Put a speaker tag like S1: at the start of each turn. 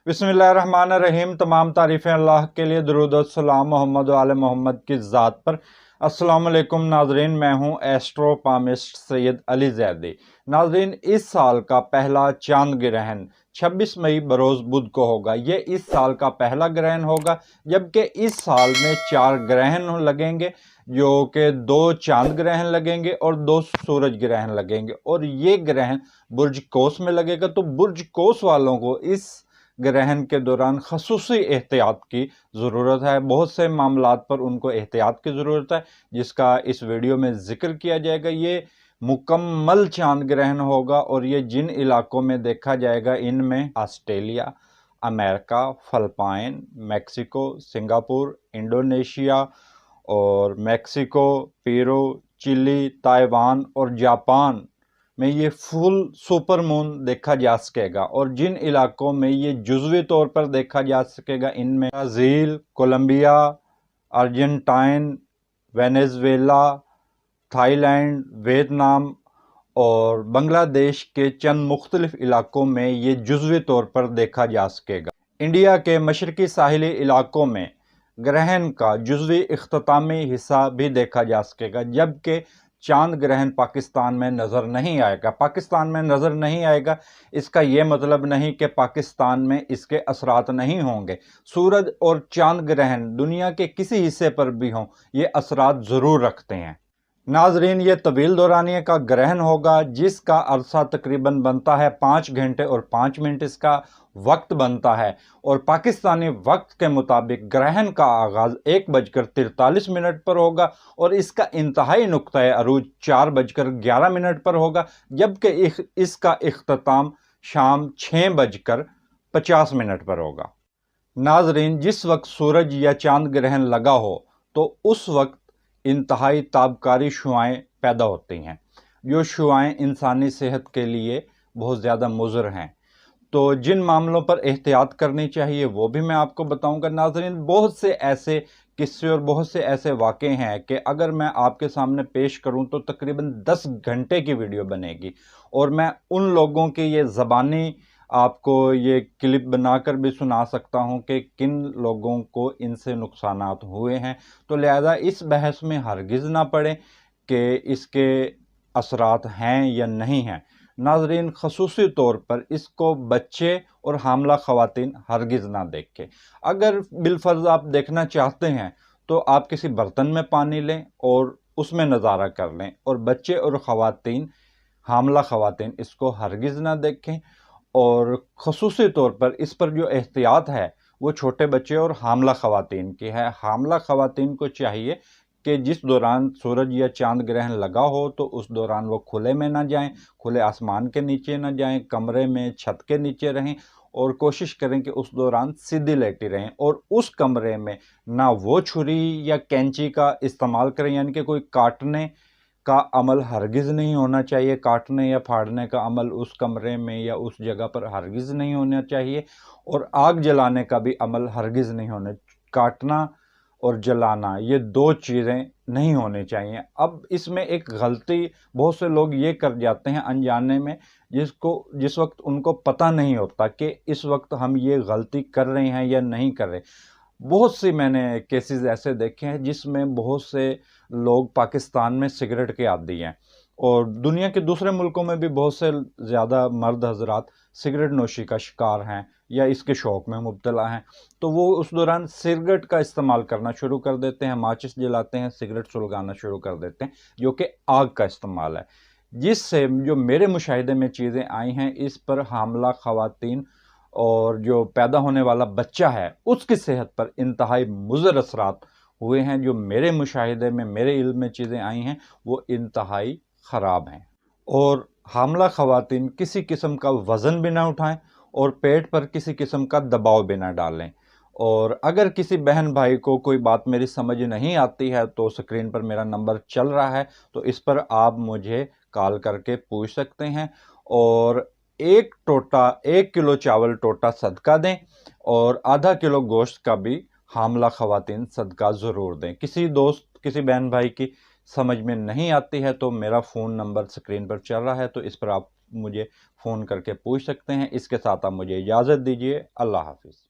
S1: बिस्मिल्लाहिर्रहमानिर्रहीम। तमाम तारीफ़ें अल्लाह के लिए, दुरूद और सलाम मोहम्मद व आले मोहम्मद की ज़ात पर। अस्सलाम वालेकुम नाजरीन, मैं हूं एस्ट्रोपामिस्ट सैयद अली ज़ैदी। नाजरीन, इस साल का पहला चांद ग्रहण 26 मई बरोज़ बुध को होगा। ये इस साल का पहला ग्रहण होगा, जबकि इस साल में 4 ग्रहण लगेंगे, जो कि 2 चांद ग्रहण लगेंगे और 2 सूरज ग्रहण लगेंगे। और ये ग्रहण बुर्ज कोस में लगेगा। तो बुर्ज कोस वालों को इस ग्रहण के दौरान खसूसी एहतियात की ज़रूरत है। बहुत से मामलात पर उनको एहतियात की ज़रूरत है, जिसका इस वीडियो में ज़िक्र किया जाएगा। ये मुकम्मल चांद ग्रहण होगा और ये जिन इलाकों में देखा जाएगा, इनमें Australia, America, Philippine, Mexico, Singapore, Indonesia और मेक्सिको, पेरू, चिली, ताइवान और जापान में ये फुल सुपर मून देखा जा सकेगा। और जिन इलाकों में ये जुज़वी तौर पर देखा जा सकेगा, इनमें Brazil, Colombia, Argentine, Venezuela, Thailand, Vietnam और बांग्लादेश के चंद मुख्तलिफ इलाकों में ये जुज़वी तौर पर देखा जा सकेगा। इंडिया के मशरकी साहिली इलाकों में ग्रहण का जुज़वी इख्तितामी हिस्सा भी देखा जा सकेगा, जबकि चांद ग्रहण पाकिस्तान में नज़र नहीं आएगा। पाकिस्तान में नज़र नहीं आएगा, इसका ये मतलब नहीं कि पाकिस्तान में इसके असरात नहीं होंगे। सूरज और चांद ग्रहण दुनिया के किसी हिस्से पर भी हों, ये असरात ज़रूर रखते हैं। नाजरीन, ये तवील दौरानिया का ग्रहण होगा, जिसका अरसा तकरीबन बनता है 5 घंटे और 5 मिनट इसका वक्त बनता है। और पाकिस्तानी वक्त के मुताबिक ग्रहण का आगाज़ 1:43 पर होगा और इसका इंतहाई नुक्ता अरूज 4:11 पर होगा, जबकि इसका इख्तिताम शाम 6:50 पर होगा। नाजरीन, जिस वक्त सूरज या चांद ग्रहण लगा हो, तो उस वक्त इंतहाई ताबकारी शुआएँ पैदा होती हैं, जो शुआएँ इंसानी सेहत के लिए बहुत ज़्यादा मुज़र हैं। तो जिन मामलों पर एहतियात करनी चाहिए वो भी मैं आपको बताऊंगा। नाज़रीन, बहुत से ऐसे किस्से और बहुत से ऐसे वाक़े हैं कि अगर मैं आपके सामने पेश करूं तो तकरीबन 10 घंटे की वीडियो बनेगी, और मैं उन लोगों की ये ज़बानी आपको ये क्लिप बनाकर भी सुना सकता हूं कि किन लोगों को इनसे नुकसानात हुए हैं। तो लिहाजा इस बहस में हरगिज़ ना पड़े कि इसके असरात हैं या नहीं हैं। नाजरीन, खसूसी तौर पर इसको बच्चे और हामला ख़वातीन हरगिज़ ना देखें। अगर बिलफ़र्ज़ आप देखना चाहते हैं तो आप किसी बर्तन में पानी लें और उसमें नज़ारा कर लें, और बच्चे और ख़वातीन, हामला ख़वातीन इसको हरगिज़ ना देखें। और खसूसी तौर पर इस पर जो एहतियात है वो छोटे बच्चे और हामला ख़वातीन की है। हामला ख़वातीन को चाहिए कि जिस दौरान सूरज या चांद ग्रहण लगा हो तो उस दौरान वो खुले में ना जाएं, खुले आसमान के नीचे ना जाएं, कमरे में छत के नीचे रहें, और कोशिश करें कि उस दौरान सीधी लेटी रहें। और उस कमरे में ना वो छुरी या कैंची का इस्तेमाल करें, यानी कि कोई काटने का अमल हरगिज़ नहीं होना चाहिए। काटने या फाड़ने का अमल उस कमरे में या उस जगह पर हरगिज़ नहीं होना चाहिए। और आग जलाने का भी अमल हरगिज़ नहीं होना। काटना और जलाना, ये 2 चीज़ें नहीं होनी चाहिए। अब इसमें एक गलती बहुत से लोग ये कर जाते हैं अनजाने में, जिस वक्त उनको पता नहीं होता कि इस वक्त हम ये गलती कर रहे हैं या नहीं कर रहे। बहुत सी मैंने केसेस ऐसे देखे हैं जिसमें बहुत से लोग पाकिस्तान में सिगरेट के आदी हैं, और दुनिया के दूसरे मुल्कों में भी बहुत से ज़्यादा मर्द हजरात सिगरेट नोशी का शिकार हैं या इसके शौक़ में मुब्तला हैं। तो वो उस दौरान सिगरेट का इस्तेमाल करना शुरू कर देते हैं, माचिस जलाते हैं, सिगरेट सुलगाना शुरू कर देते हैं, जो कि आग का इस्तेमाल है। जिससे जो मेरे मुशाहिदे में चीज़ें आई हैं, इस पर हामला ख़वातीन और जो पैदा होने वाला बच्चा है उसकी सेहत पर इंतहाई मुज़र असरात हुए हैं। जो मेरे मुशाहिदे में, मेरे इल्म में चीज़ें आई हैं, वो इंतहाई ख़राब हैं। और हामला ख़वातीन किसी किस्म का वज़न भी ना उठाएं और पेट पर किसी किस्म का दबाव भी ना डालें। और अगर किसी बहन भाई को कोई बात मेरी समझ नहीं आती है तो स्क्रीन पर मेरा नंबर चल रहा है, तो इस पर आप मुझे कॉल करके पूछ सकते हैं। और 1 किलो चावल टोटा सदका दें और आधा किलो गोश्त का भी हामला ख़वातीन सदका ज़रूर दें। किसी दोस्त, किसी बहन भाई की समझ में नहीं आती है तो मेरा फ़ोन नंबर स्क्रीन पर चल रहा है, तो इस पर आप مجھے فون کر کے پوچھ سکتے ہیں۔ اس کے ساتھ آپ مجھے اجازت دیجیے۔ اللہ حافظ۔